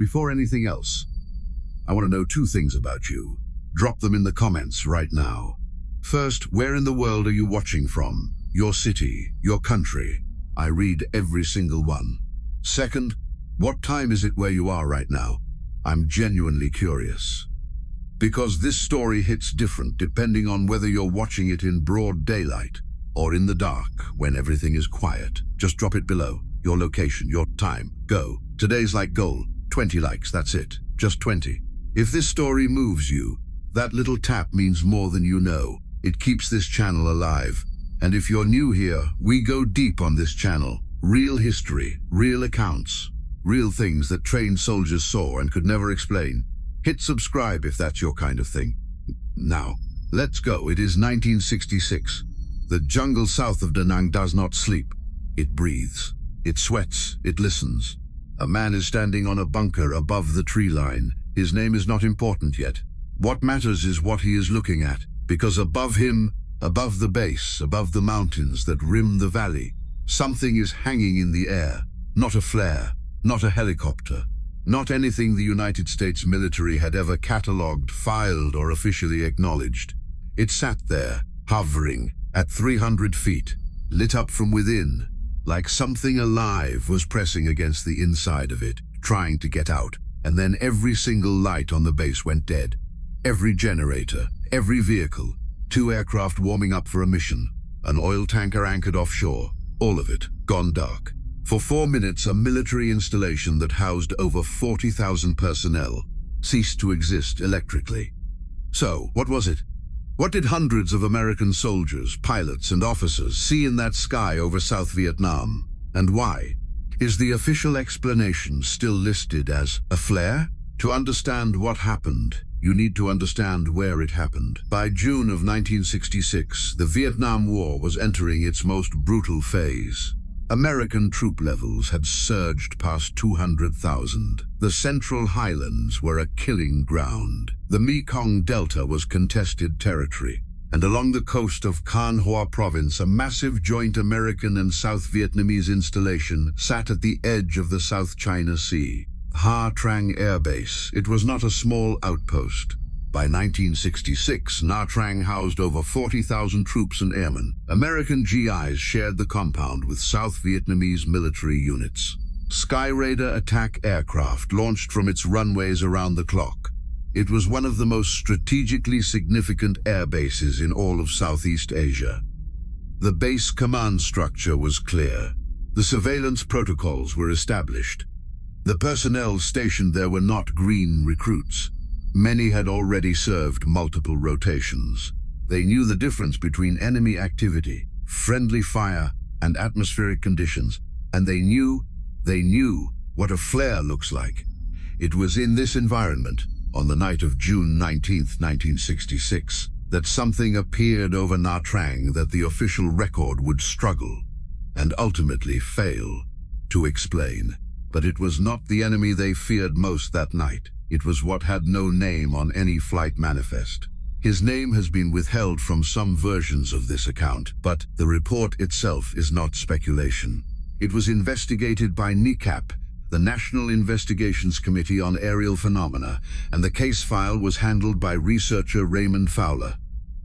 before anything else, I want to know two things about you. Drop them in the comments right now. First, where in the world are you watching from? Your city, your country. I read every single one. Second, what time is it where you are right now? I'm genuinely curious. Because this story hits different depending on whether you're watching it in broad daylight or in the dark when everything is quiet. Just drop it below. Your location, your time. Go. Today's like goal. 20 likes, that's it. Just 20. If this story moves you, that little tap means more than you know. It keeps this channel alive. And if you're new here, we go deep on this channel. Real history, real accounts, real things that trained soldiers saw and could never explain. Hit subscribe if that's your kind of thing. Now, let's go. It is 1966. The jungle south of Da Nang does not sleep. It breathes. It sweats. It listens. A man is standing on a bunker above the tree line. His name is not important yet. What matters is what he is looking at, because above him, above the base, above the mountains that rim the valley, something is hanging in the air. Not a flare, not a helicopter, not anything the United States military had ever catalogued, filed, or officially acknowledged. It sat there, hovering, at 300 feet, lit up from within, like something alive was pressing against the inside of it, trying to get out. And then every single light on the base went dead. Every generator, every vehicle, 2 aircraft warming up for a mission, an oil tanker anchored offshore, all of it gone dark. For 4 minutes, a military installation that housed over 40,000 personnel ceased to exist electrically. So, what was it? What did hundreds of American soldiers, pilots, and officers see in that sky over South Vietnam? And why? Is the official explanation still listed as a flare? To understand what happened, you need to understand where it happened. By June of 1966, the Vietnam War was entering its most brutal phase. American troop levels had surged past 200,000. The Central Highlands were a killing ground. The Mekong Delta was contested territory. And along the coast of Can Hoa Province, a massive joint American and South Vietnamese installation sat at the edge of the South China Sea. Nha Trang Air Base. It was not a small outpost. By 1966, Nha Trang housed over 40,000 troops and airmen. American GIs shared the compound with South Vietnamese military units. Skyraider attack aircraft launched from its runways around the clock. It was one of the most strategically significant air bases in all of Southeast Asia. The base command structure was clear. The surveillance protocols were established. The personnel stationed there were not green recruits. Many had already served multiple rotations. They knew the difference between enemy activity, friendly fire, and atmospheric conditions, and they knew what a flare looks like. It was in this environment, on the night of June 19, 1966, that something appeared over Nha Trang that the official record would struggle, and ultimately fail, to explain. But it was not the enemy they feared most that night. It was what had no name on any flight manifest. His name has been withheld from some versions of this account, but the report itself is not speculation. It was investigated by NICAP, the National Investigations Committee on Aerial Phenomena, and the case file was handled by researcher Raymond Fowler.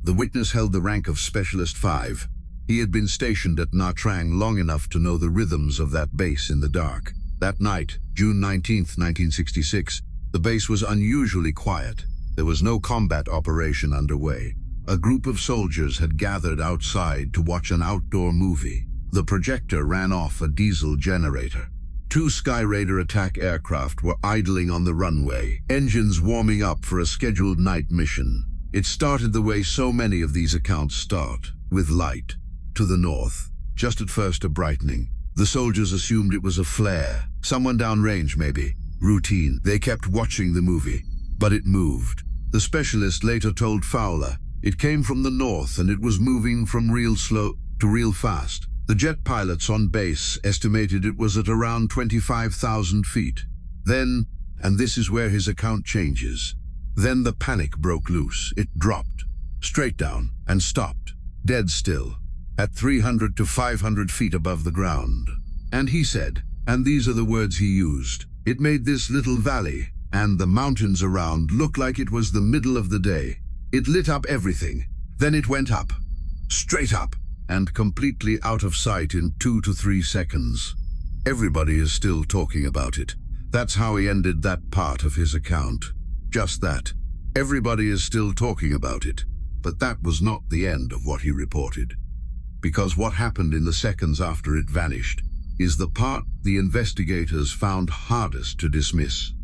The witness held the rank of Specialist 5. He had been stationed at Nha Trang long enough to know the rhythms of that base in the dark. That night, June 19, 1966, the base was unusually quiet. There was no combat operation underway. A group of soldiers had gathered outside to watch an outdoor movie. The projector ran off a diesel generator. 2 Skyraider attack aircraft were idling on the runway, engines warming up for a scheduled night mission. It started the way so many of these accounts start, with light. To the north, just at first a brightening. The soldiers assumed it was a flare, someone downrange maybe. Routine. They kept watching the movie, but it moved. The specialist later told Fowler it came from the north and it was moving from real slow to real fast. The jet pilots on base estimated it was at around 25,000 feet. Then, and this is where his account changes, then the panic broke loose. It dropped, straight down, and stopped, dead still, at 300 to 500 feet above the ground. And he said, and these are the words he used, It made this little valley and the mountains around look like it was the middle of the day. It lit up everything. Then it went up, straight up, and completely out of sight in 2 to 3 seconds. Everybody is still talking about it. That's how he ended that part of his account. Just that. Everybody is still talking about it. But that was not the end of what he reported. Because what happened in the seconds after it vanished is the part the investigators found hardest to dismiss.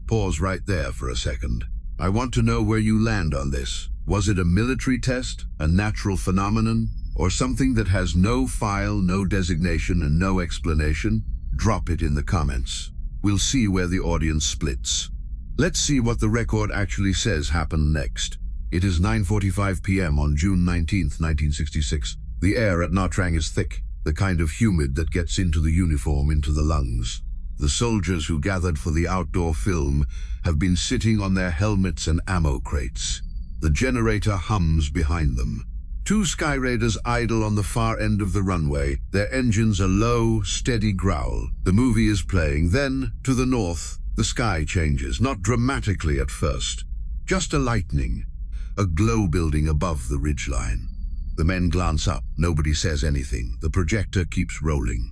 Pause right there for a second. I want to know where you land on this. Was it a military test, a natural phenomenon, or something that has no file, no designation, and no explanation? Drop it in the comments. We'll see where the audience splits. Let's see what the record actually says happened next. It is 9:45 p.m. on June 19th, 1966. The air at Nha Trang is thick, the kind of humid that gets into the uniform, into the lungs. The soldiers who gathered for the outdoor film have been sitting on their helmets and ammo crates. The generator hums behind them. 2 Sky Raiders idle on the far end of the runway, their engines a low, steady growl. The movie is playing. Then, to the north, the sky changes, not dramatically at first. Just a lightening, a glow building above the ridgeline. The men glance up. Nobody says anything. The projector keeps rolling.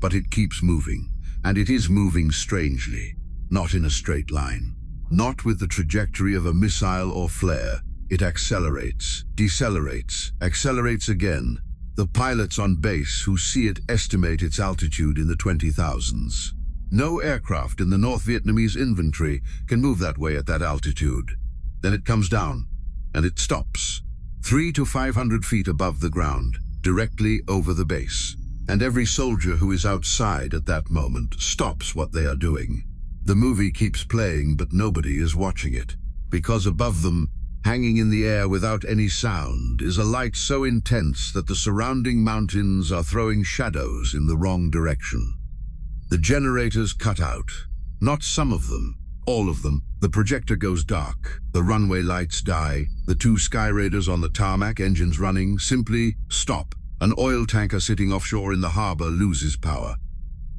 But it keeps moving, and it is moving strangely, not in a straight line. Not with the trajectory of a missile or flare. It accelerates, decelerates, accelerates again. The pilots on base who see it estimate its altitude in the 20,000s. No aircraft in the North Vietnamese inventory can move that way at that altitude. Then it comes down, and it stops, 300 to 500 feet above the ground, directly over the base. And every soldier who is outside at that moment stops what they are doing. The movie keeps playing, but nobody is watching it, because above them, hanging in the air without any sound, is a light so intense that the surrounding mountains are throwing shadows in the wrong direction. The generators cut out. Not some of them, all of them. The projector goes dark. The runway lights die. The 2 Sky Raiders on the tarmac, engines running, simply stop. An oil tanker sitting offshore in the harbor loses power.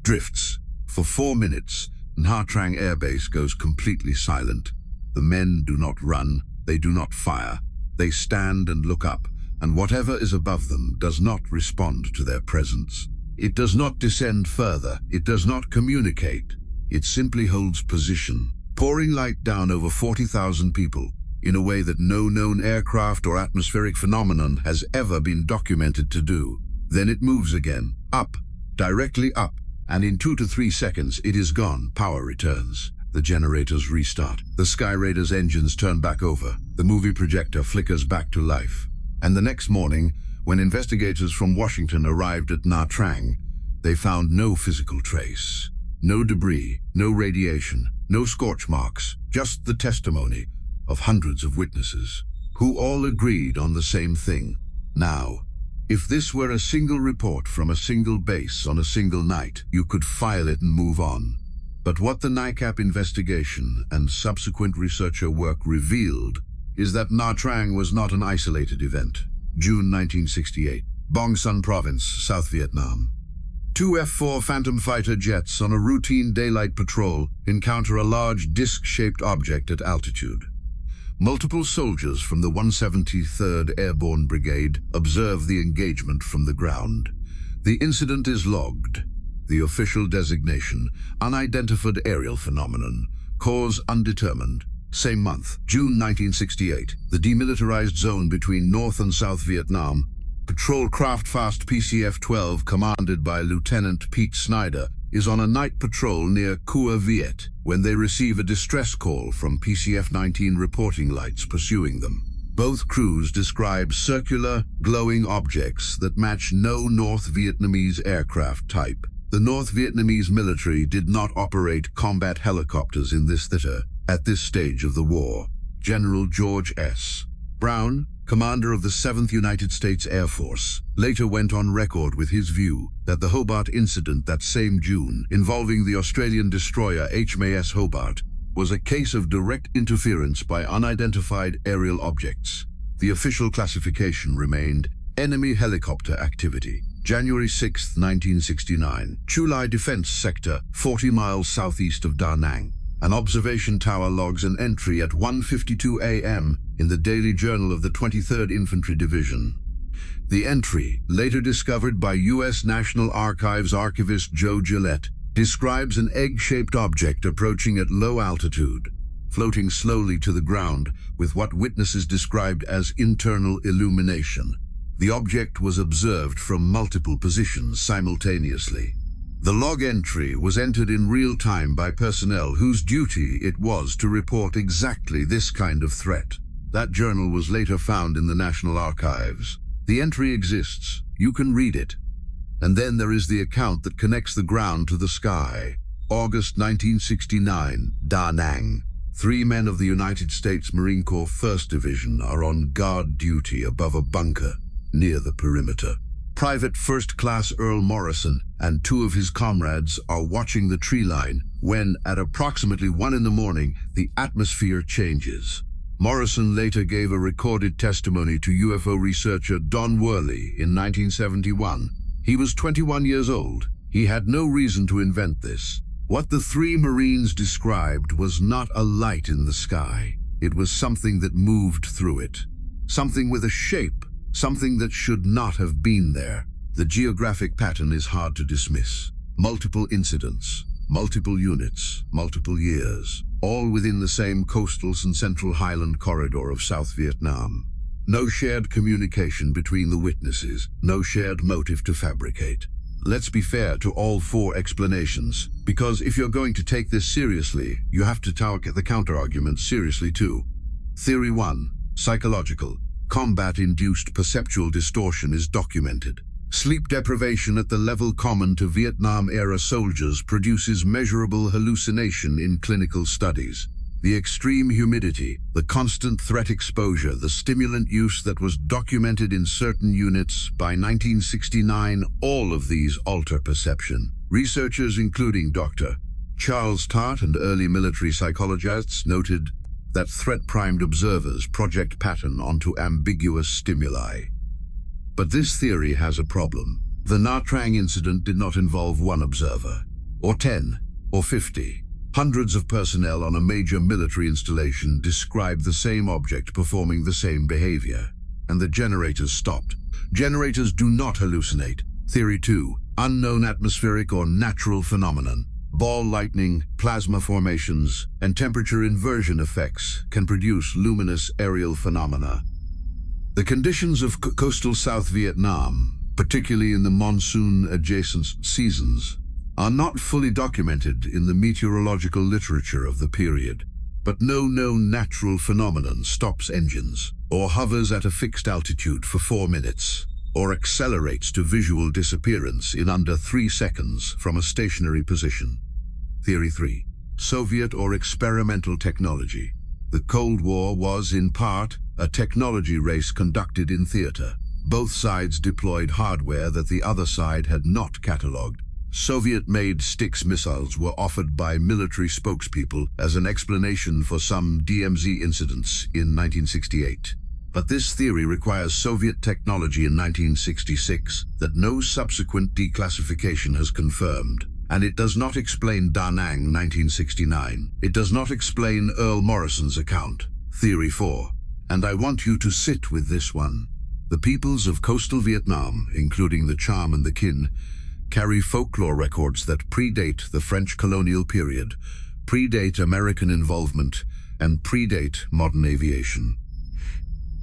Drifts. For 4 minutes, Nha Trang Air Base goes completely silent. The men do not run. They do not fire. They stand and look up, and whatever is above them does not respond to their presence. It does not descend further. It does not communicate. It simply holds position, pouring light down over 40,000 people in a way that no known aircraft or atmospheric phenomenon has ever been documented to do. Then it moves again, up, directly up, and in 2 to 3 seconds it is gone. Power returns. The generators restart. The Sky Raiders' engines turn back over. The movie projector flickers back to life. And the next morning, when investigators from Washington arrived at Nha Trang, they found no physical trace. No debris, no radiation, no scorch marks, just the testimony of hundreds of witnesses, who all agreed on the same thing. Now, if this were a single report from a single base on a single night, you could file it and move on. But what the NICAP investigation and subsequent researcher work revealed is that Nha Trang was not an isolated event. June 1968, Bong Son Province, South Vietnam. 2 F-4 Phantom fighter jets on a routine daylight patrol encounter a large disc-shaped object at altitude. Multiple soldiers from the 173rd Airborne Brigade observe the engagement from the ground. The incident is logged. The official designation, unidentified aerial phenomenon, cause undetermined. Same month, June 1968, the demilitarized zone between North and South Vietnam, patrol craft fast PCF-12 commanded by Lieutenant Pete Snyder is on a night patrol near Cua Viet when they receive a distress call from PCF-19 reporting lights pursuing them. Both crews describe circular, glowing objects that match no North Vietnamese aircraft type. The North Vietnamese military did not operate combat helicopters in this theater at this stage of the war. General George S. Brown, commander of the 7th United States Air Force, later went on record with his view that the Hobart incident that same June, involving the Australian destroyer HMAS Hobart, was a case of direct interference by unidentified aerial objects. The official classification remained enemy helicopter activity. January 6, 1969, Chulai Defense Sector, 40 miles southeast of Da Nang. An observation tower logs an entry at 1:52 a.m. in the Daily Journal of the 23rd Infantry Division. The entry, later discovered by U.S. National Archives archivist Joe Gillette, describes an egg-shaped object approaching at low altitude, floating slowly to the ground with what witnesses described as internal illumination. The object was observed from multiple positions simultaneously. The log entry was entered in real time by personnel whose duty it was to report exactly this kind of threat. That journal was later found in the National Archives. The entry exists. You can read it. And then there is the account that connects the ground to the sky. August 1969, Da Nang. 3 men of the United States Marine Corps 1st Division are on guard duty above a bunker near the perimeter. Private First Class Earl Morrison and 2 of his comrades are watching the tree line when, at approximately 1 in the morning, the atmosphere changes. Morrison later gave a recorded testimony to UFO researcher Don Worley in 1971. He was 21 years old. He had no reason to invent this. What the 3 Marines described was not a light in the sky. It was something that moved through it. Something with a shape. Something that should not have been there. The geographic pattern is hard to dismiss. Multiple incidents, multiple units, multiple years, all within the same coastal and Central Highland corridor of South Vietnam. No shared communication between the witnesses, no shared motive to fabricate. Let's be fair to all 4 explanations, because if you're going to take this seriously, you have to take the counter-argument seriously too. Theory 1, psychological. Combat-induced perceptual distortion is documented. Sleep deprivation at the level common to Vietnam-era soldiers produces measurable hallucination in clinical studies. The extreme humidity, the constant threat exposure, the stimulant use that was documented in certain units by 1969, all of these alter perception. Researchers including Dr. Charles Tart and early military psychologists noted that threat-primed observers project pattern onto ambiguous stimuli. But this theory has a problem. The Nha Trang incident did not involve 1 observer, or 10, or 50. Hundreds of personnel on a major military installation described the same object performing the same behavior, and the generators stopped. Generators do not hallucinate. Theory 2, unknown atmospheric or natural phenomenon. Ball lightning, plasma formations, and temperature inversion effects can produce luminous aerial phenomena. The conditions of coastal South Vietnam, particularly in the monsoon-adjacent seasons, are not fully documented in the meteorological literature of the period. But no known natural phenomenon stops engines, or hovers at a fixed altitude for 4 minutes, or accelerates to visual disappearance in under 3 seconds from a stationary position. Theory 3. Soviet or experimental technology. The Cold War was, in part, a technology race conducted in theater. Both sides deployed hardware that the other side had not catalogued. Soviet-made Styx missiles were offered by military spokespeople as an explanation for some DMZ incidents in 1968. But this theory requires Soviet technology in 1966 that no subsequent declassification has confirmed. And it does not explain Da Nang 1969. It does not explain Earl Morrison's account. Theory 4. And I want you to sit with this one. The peoples of coastal Vietnam, including the Cham and the Kin, carry folklore records that predate the French colonial period, predate American involvement, and predate modern aviation.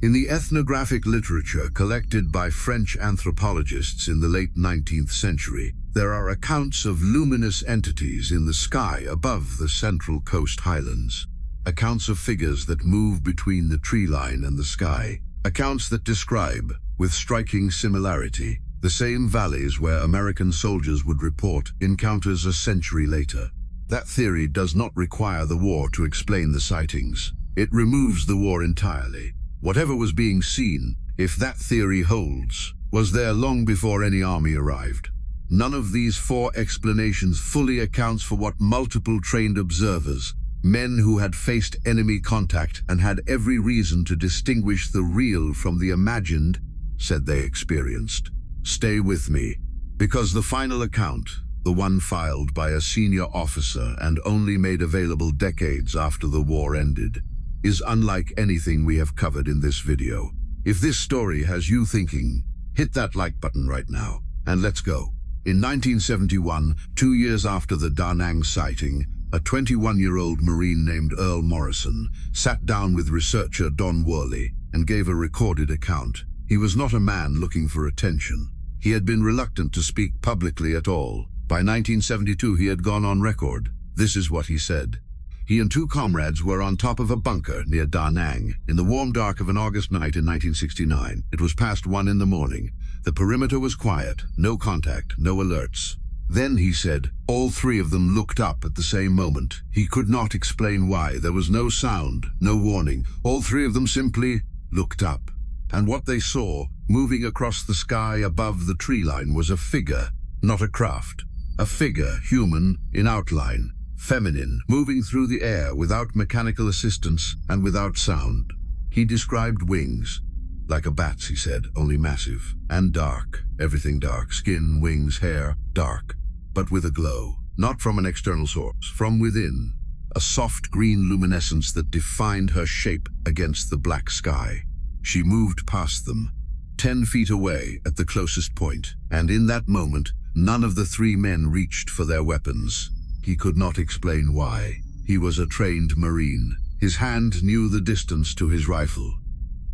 In the ethnographic literature collected by French anthropologists in the late 19th century, there are accounts of luminous entities in the sky above the Central Coast Highlands. Accounts of figures that move between the tree line and the sky. Accounts that describe, with striking similarity, the same valleys where American soldiers would report encounters a century later. That theory does not require the war to explain the sightings. It removes the war entirely. Whatever was being seen, if that theory holds, was there long before any army arrived. None of these 4 explanations fully accounts for what multiple trained observers, men who had faced enemy contact and had every reason to distinguish the real from the imagined, said they experienced. Stay with me, because the final account, the one filed by a senior officer and only made available decades after the war ended, is unlike anything we have covered in this video. If this story has you thinking, hit that like button right now, and let's go. In 1971, 2 years after the Da Nang sighting, a 21-year-old Marine named Earl Morrison sat down with researcher Don Worley and gave a recorded account. He was not a man looking for attention. He had been reluctant to speak publicly at all. By 1972, he had gone on record. This is what he said. He and 2 comrades were on top of a bunker near Da Nang in the warm dark of an August night in 1969. It was past 1 in the morning. The perimeter was quiet, no contact, no alerts. Then, he said, all 3 of them looked up at the same moment. He could not explain why. There was no sound, no warning. All 3 of them simply looked up. And what they saw, moving across the sky above the tree line, was a figure, not a craft. A figure, human, in outline, feminine, moving through the air without mechanical assistance and without sound. He described wings. Like a bat's, he said, only massive. And dark. Everything dark. Skin, wings, hair, dark. But with a glow. Not from an external source. From within. A soft green luminescence that defined her shape against the black sky. She moved past them, 10 feet away at the closest point. And in that moment, none of the 3 men reached for their weapons. He could not explain why. He was a trained Marine. His hand knew the distance to his rifle.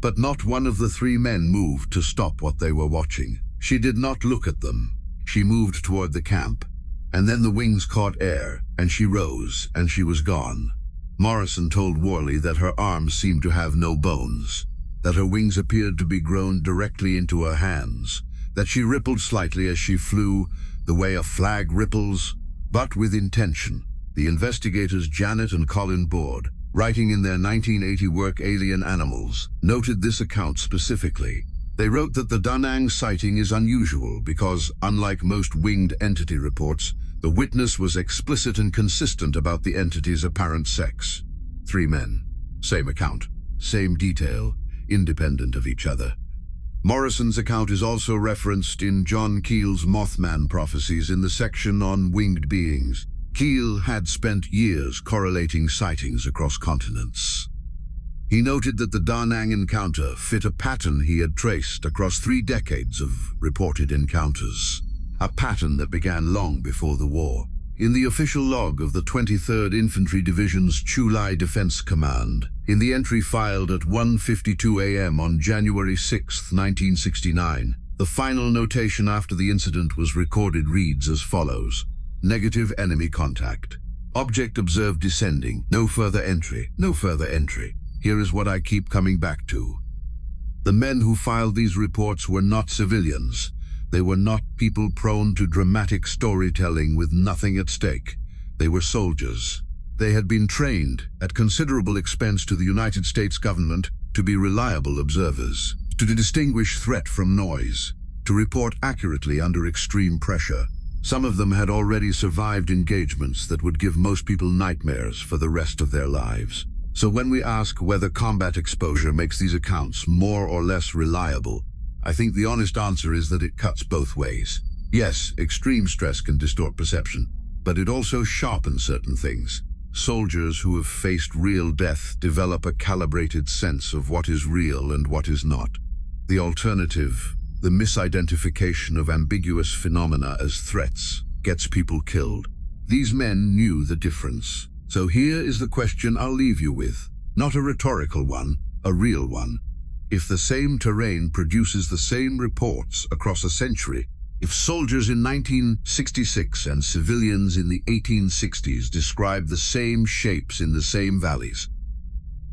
But not one of the 3 men moved to stop what they were watching. She did not look at them. She moved toward the camp. And then the wings caught air, and she rose, and she was gone. Morrison told Worley that her arms seemed to have no bones, that her wings appeared to be grown directly into her hands, that she rippled slightly as she flew, the way a flag ripples, but with intention. The investigators Janet and Colin Board, writing in their 1980 work Alien Animals, noted this account specifically. They wrote that the Da Nang sighting is unusual because, unlike most winged entity reports, the witness was explicit and consistent about the entity's apparent sex. 3 men. Same account. Same detail. Independent of each other. Morrison's account is also referenced in John Keel's Mothman prophecies in the section on winged beings. Keel had spent years correlating sightings across continents. He noted that the Da Nang encounter fit a pattern he had traced across 3 decades of reported encounters, a pattern that began long before the war. In the official log of the 23rd Infantry Division's Chulai Defense Command, in the entry filed at 1:52 a.m. on January 6, 1969, the final notation after the incident was recorded reads as follows. Negative enemy contact. Object observed descending. No further entry. No further entry. Here is what I keep coming back to. The men who filed these reports were not civilians. They were not people prone to dramatic storytelling with nothing at stake. They were soldiers. They had been trained, at considerable expense to the United States government, to be reliable observers, to distinguish threat from noise, to report accurately under extreme pressure. Some of them had already survived engagements that would give most people nightmares for the rest of their lives. So when we ask whether combat exposure makes these accounts more or less reliable, I think the honest answer is that it cuts both ways. Yes, extreme stress can distort perception, but it also sharpens certain things. Soldiers who have faced real death develop a calibrated sense of what is real and what is not. The alternative, the misidentification of ambiguous phenomena as threats, gets people killed. These men knew the difference. So here is the question I'll leave you with. Not a rhetorical one, a real one. If the same terrain produces the same reports across a century, if soldiers in 1966 and civilians in the 1860s describe the same shapes in the same valleys,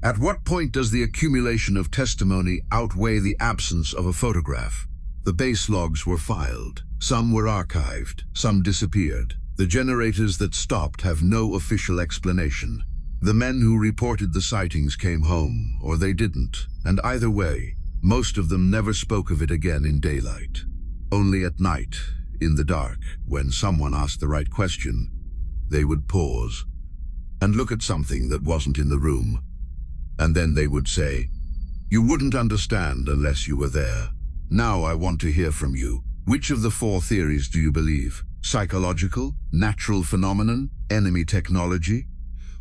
at what point does the accumulation of testimony outweigh the absence of a photograph? The base logs were filed. Some were archived. Some disappeared. The generators that stopped have no official explanation. The men who reported the sightings came home, or they didn't, and either way, most of them never spoke of it again in daylight. Only at night, in the dark, when someone asked the right question, they would pause and look at something that wasn't in the room. And then they would say, "You wouldn't understand unless you were there. Now I want to hear from you. Which of the four theories do you believe? Psychological, natural phenomenon, enemy technology,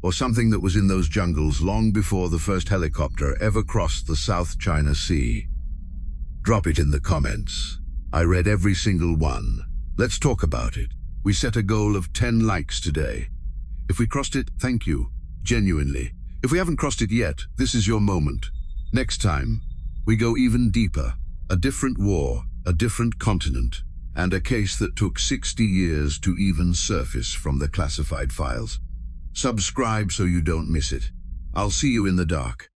or something that was in those jungles long before the first helicopter ever crossed the South China Sea? Drop it in the comments. I read every single one. Let's talk about it. We set a goal of 10 likes today. If we crossed it, thank you, genuinely. If we haven't crossed it yet, this is your moment. Next time, we go even deeper. A different war, a different continent, and a case that took 60 years to even surface from the classified files. Subscribe so you don't miss it. I'll see you in the dark.